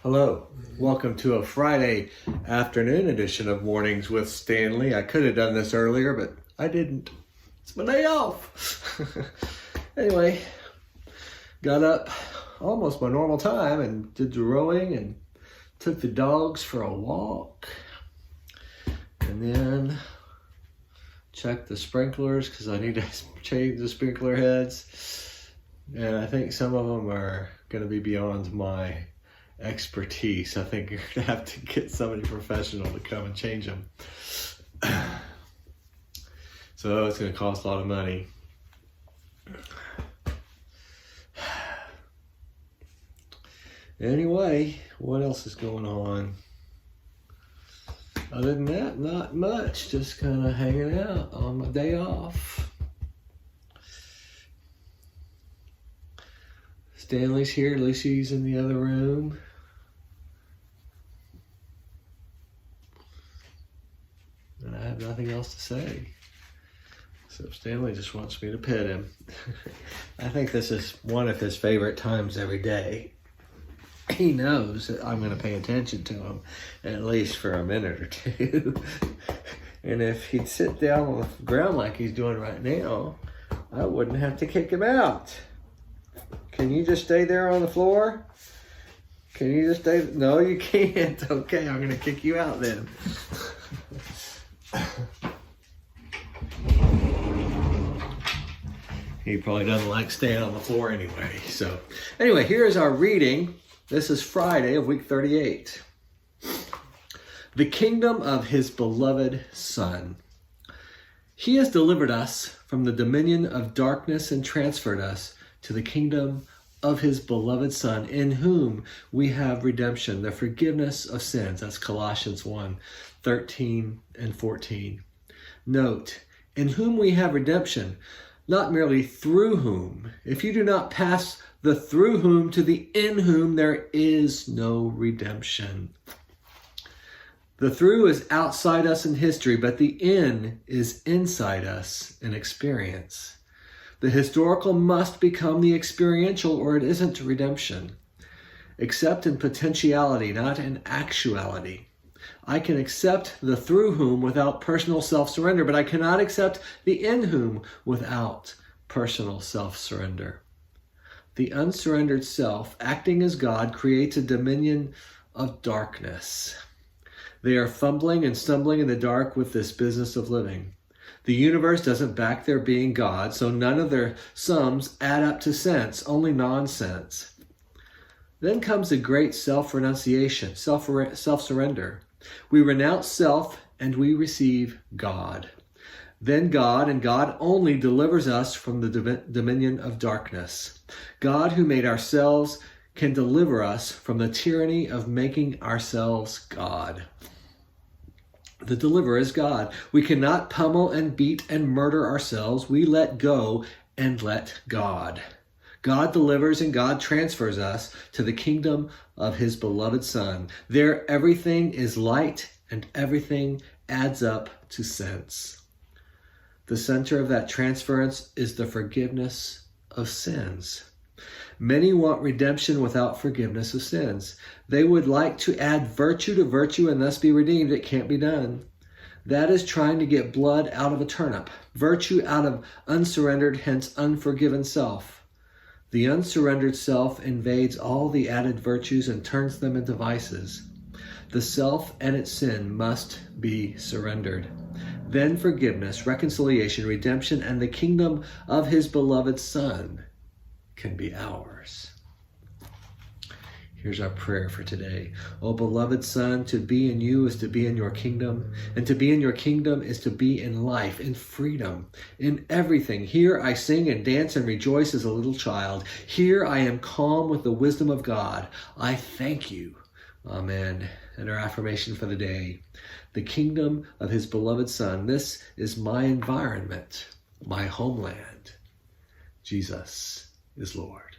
Hello, welcome to a Friday afternoon edition of Mornings with Stanley. I could have done this earlier, but I didn't. It's my day off. Anyway, got up almost my normal time and did the rowing and took the dogs for a walk. And then checked the sprinklers because I need to change the sprinkler heads. And I think some of them are going to be beyond my expertise. I think you're gonna have to get somebody professional to come and change them. So it's gonna cost a lot of money. Anyway, what else is going on? Other than that, not much. Just kind of hanging out on my day off. Stanley's here. Lucy's in the other room. And I have nothing else to say. So Stanley just wants me to pet him. I think this is one of his favorite times every day. He knows that I'm going to pay attention to him, at least for a minute or two. And if he'd sit down on the ground like he's doing right now, I wouldn't have to kick him out. Can you just stay there on the floor? Can you just stay? No, you can't. Okay, I'm going to kick you out then. He probably doesn't like staying on the floor anyway. So anyway, here is our reading. This is Friday of week 38. The kingdom of his beloved Son. He has delivered us from the dominion of darkness and transferred us to the kingdom of his beloved Son, in whom we have redemption, the forgiveness of sins. That's Colossians 1:13 and 14. Note, in whom we have redemption, not merely through whom. If you do not pass the through whom to the in whom, there is no redemption. The through is outside us in history, but the in is inside us in experience. The historical must become the experiential, or it isn't redemption. Accept in potentiality, not in actuality. I can accept the through whom without personal self-surrender, but I cannot accept the in whom without personal self-surrender. The unsurrendered self, acting as God, creates a dominion of darkness. They are fumbling and stumbling in the dark with this business of living. The universe doesn't back their being God, so none of their sums add up to sense, only nonsense. Then comes the great self-renunciation, self-surrender. We renounce self and we receive God. Then God, and God only, delivers us from the dominion of darkness. God, who made ourselves, can deliver us from the tyranny of making ourselves God. The deliverer is God. We cannot pummel and beat and murder ourselves. We let go and let God. God delivers and God transfers us to the kingdom of his beloved Son. There everything is light and everything adds up to sense. The center of that transference is the forgiveness of sins. Many want redemption without forgiveness of sins. They would like to add virtue to virtue and thus be redeemed. It can't be done. That is trying to get blood out of a turnip, virtue out of unsurrendered, hence unforgiven self. The unsurrendered self invades all the added virtues and turns them into vices. The self and its sin must be surrendered. Then forgiveness, reconciliation, redemption, and the kingdom of his beloved Son can be ours. Here's our prayer for today. O beloved Son, to be in you is to be in your kingdom, and to be in your kingdom is to be in life, in freedom, in everything. Here I sing and dance and rejoice as a little child. Here I am calm with the wisdom of God. I thank you. Amen. And our affirmation for the day. The kingdom of his beloved Son. This is my environment, my homeland. Jesus is Lord.